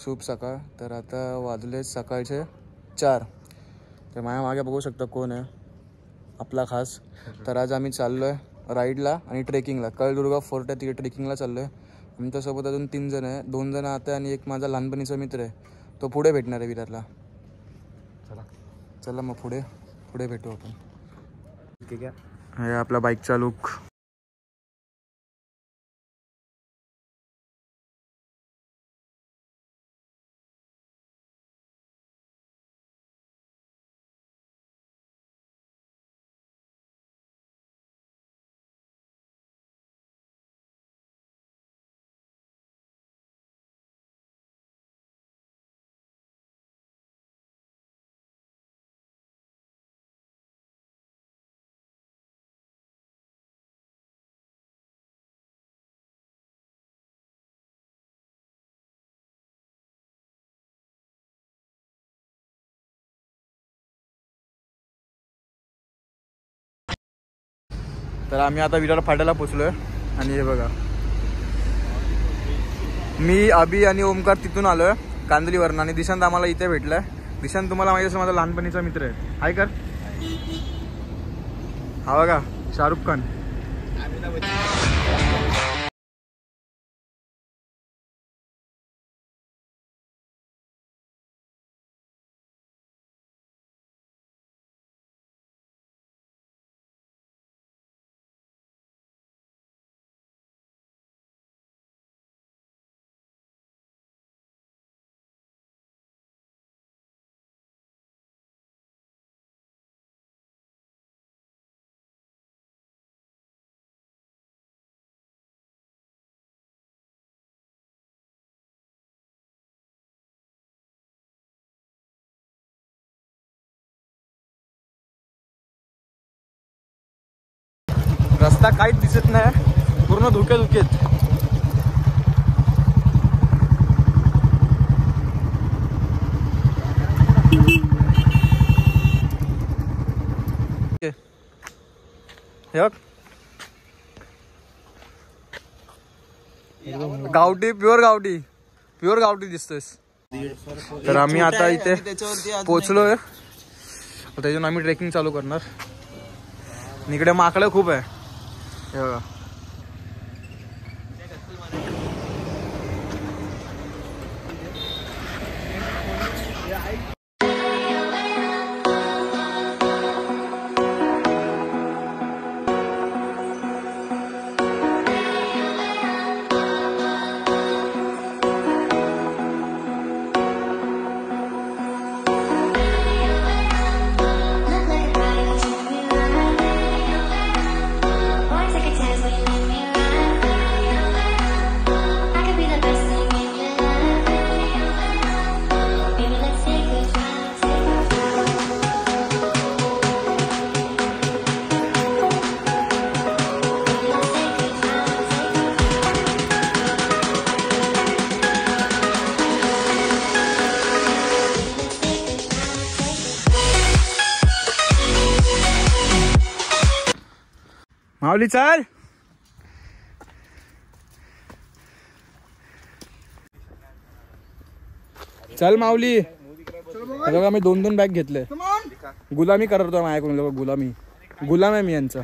शुभ सकाळ. तर आता वाजले सकाळचे 4. तर माझ्या मागे बघू शकता कोण आहे आपला खास. तर आज आम्ही चाललो आहे राईडला आणि ट्रेकिंगला. कळदुर्गा फोर्ट आहे तिकडे ट्रेकिंगला चाललो आहे. आमच्यासोबत अजून 3 जण आहे. 2 जण आता आणि एक माझा लहानपणीचा मित्र आहे, तो पुढे भेटणार आहे विरारला. चला मग पुढे भेटू आपण. ठीक आहे. हे आपला बाईकचा लुक. तर आम्ही आता विरार फाट्याला पोचलोय आणि हे बघा मी अभि आणि ओमकार तिथून आलोय कांदलीवरनं आणि दिशांत आम्हाला इथे भेटलाय. दिशांत तुम्हाला माहिती असेल माझा लहानपणीचा मित्र आहे. हाय कर. हा बघा शाहरुख खान. रस्ता काहीच दिसत नाही, पूर्ण धुकेत. गावठी प्युअर गावठी दिसतोयस. तर आम्ही आता इथे पोचलोय. त्याच्यातून आम्ही ट्रेकिंग चालू करणार. इकडे माकडं खूप आहे हे बघा. माऊली चल. चल माऊली. बघा मी 2 बॅग घेतले. गुलामी करतो माझ्याकडून. लोक गुलाम आहे मी यांचा.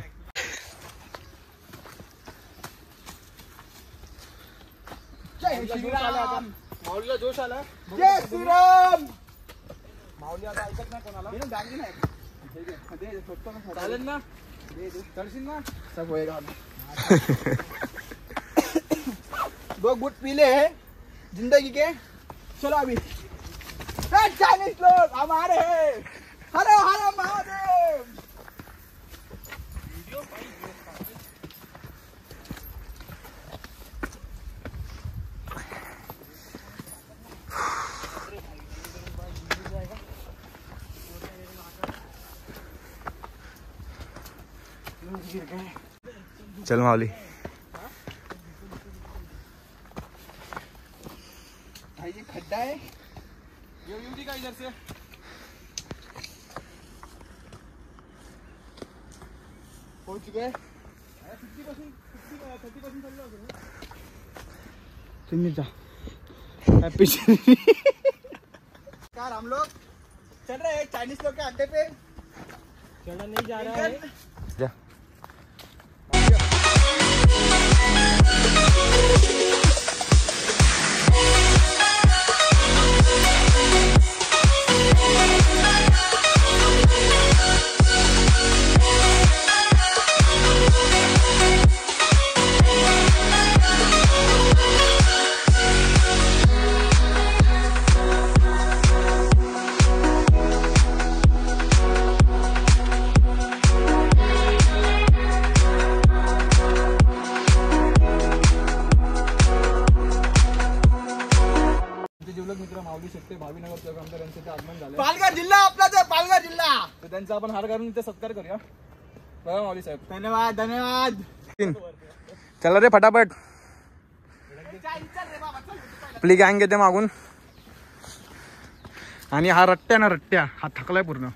माऊलीला जोश आला. जय श्रीराम. माऊली आता ऐकत नाही कोणाला. चालेल ना. सब होएगा. 2 गुट पीले हैं जिंदगी के. चलो अभी 40 लोग हमारे हैं. हर हर महादेव. चल माऊली. ये खड्डा है. ये का इधर से पहुंच गए. 50% 30% चल रहा है. तुम्ही जा. हैप्पी शनिवार। यार हम लोग चल रहे हैं चाइनीज लोग के अड्डे पे, चढ़ा नहीं जा रहा है। पालघर जिल्हा आपलाच आहे, पालघर जिल्हा। तर त्यांचा आपण हार घालून इथे सत्कार करूया। बघा माऊली साहेब, धन्यवाद धन्यवाद। चला रे फटाफट, आपली गँग येते मागून आणि हा रट्ट्या ना रट्ट्या हा थकलाय पूर्ण।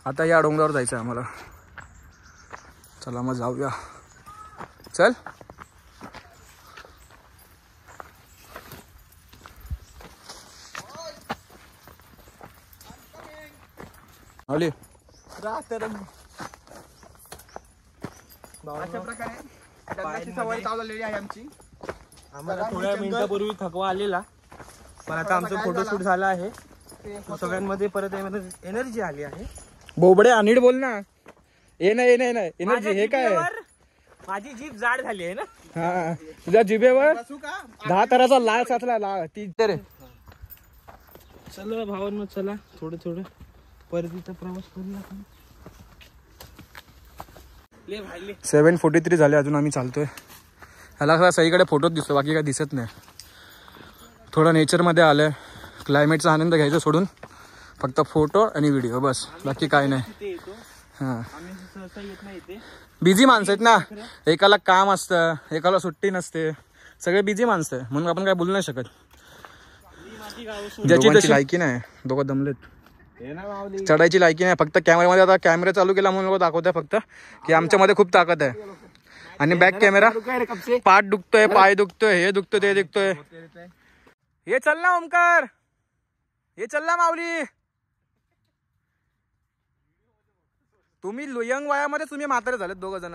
आता या डोंगरावर जायचं आहे आम्हाला। चला मग जाऊया, चल। माऊली अशा प्रकारे दंडाची सवय चालवलेली आहे आमची। आम्हाला थोड्या मिनिटापूर्वी थकवा आलेला, पण आता आमचं फोटोशूट झालं आहे। सगळ्यांमध्ये परत एनर्जी आली आहे। बोबडे नीट बोल ना। ये नाही एनर्जी हे काय? माझी जीभ जाड झाली आहे ना। हा, तुझ्या जिभेवर 10 तराचा लाल साचला लाल ती रे। चला भावांनो, चला थोडं थोडं परतीचा प्रवास करूया। 7:43 झाले, अजून आम्ही चालतोय। ह्याला खरं सगळीकडे फोटोच दिसतो, बाकी काय दिसत नाही। थोडं नेचरमध्ये आलंय, क्लायमेटचा आनंद घ्यायचा सोडून फक्त फोटो आणि व्हिडिओ बस, बाकी काय नाही। हां, बिझी माणसं आहेत ना, एकाला काम असतं, एकाला सुट्टी नसते, सगळे बिझी माणसं आहे, म्हणून आपण काय बोलू नाही शकत। ज्याची तशी लायकी नाही, दोघं दमलेत, चढायची लायकी नाही। फक्त कॅमेऱ्यामध्ये आता कॅमेरा चालू केला म्हणून लोक दाखवत आहे फक्त की आमच्यामध्ये खूप ताकद आहे, आणि बॅक कॅमेरा पाठ दुखतोय, पाय दुखतोय, हे दुखतोय, ते दुखतोय। हे चल ना ओमकार, हे चल ना माऊली। तुम्ही यंग वयामध्ये तुम्ही म्हातारे झालेत दोघ जण।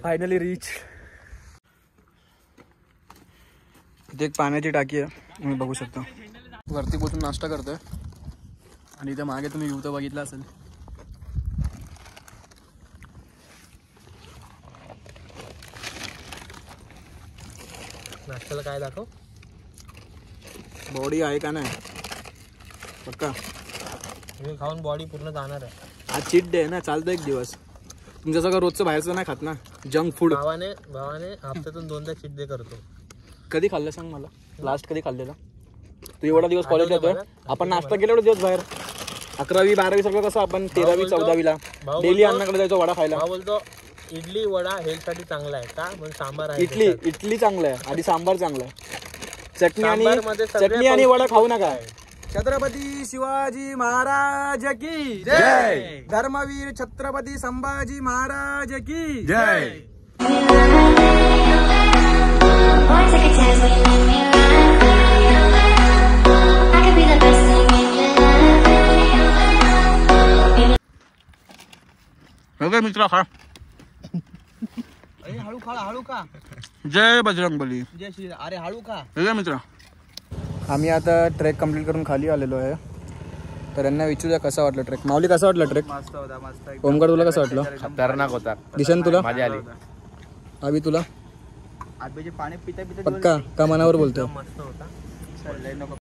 Finally reach. इथे एक पाण्याची टाकी आहे, तुम्ही बघू शकता। वरती बसून नाश्ता करतोय, आणि इथे मागे तुम्ही व्ह्यू तर बघितला असेल। नाश्त्याला काय दाखव, बॉडी आहे का नाही पक्का? तुम्ही खाऊन बॉडी पूर्ण जाणार आहे। आज चीट डे आहे ना, चालतं एक दिवस। तुमच्या सगळं रोजचं बाहेरचं नाही खात ना, जंक फूड। भावाने हप्त्यातून 2दा चीट डे करतो। कधी खाल्लं सांग मला, लास्ट कधी खाल्लेला? तू एवढा दिवस कॉलेजला येतोय, आपण नाश्ता केला एवढे दिवस बाहेर। 11वी 12वी सगळं कसं आपण 13वी 14वीला डेली अन्नाकडे जायचो वडा खायला। बोलतो इडली वडा हेल्थ साठी चांगला आहे का? पण सांबार आहे। इडली चांगलं आहे, आधी सांबार चांगलं आहे। चटणी आणि वडा खाऊ नका। छत्रपती शिवाजी महाराज की जय, धर्मवीर छत्रपती संभाजी महाराज की जय। काय मित्र खा. अरे हळू खा हळू खा. जय बजरंगबली. जय श्री. अरे हळू खा. काय मित्र. आम्ही आता ट्रेक कंप्लीट करून खाली आलेलो आहे. तर यांना विचारूया कसा वाटला ट्रेक. माऊली कसा वाटला ट्रेक. मस्त होता मस्त. ओमकार तुला कसं वाटलं. खतरनाक होता. दिशन तुला. मजा आली. अभि तुला. आंब्याचे पाणी पिता पिता पक्का का मनावर बोलतोय. मस्त होता. नको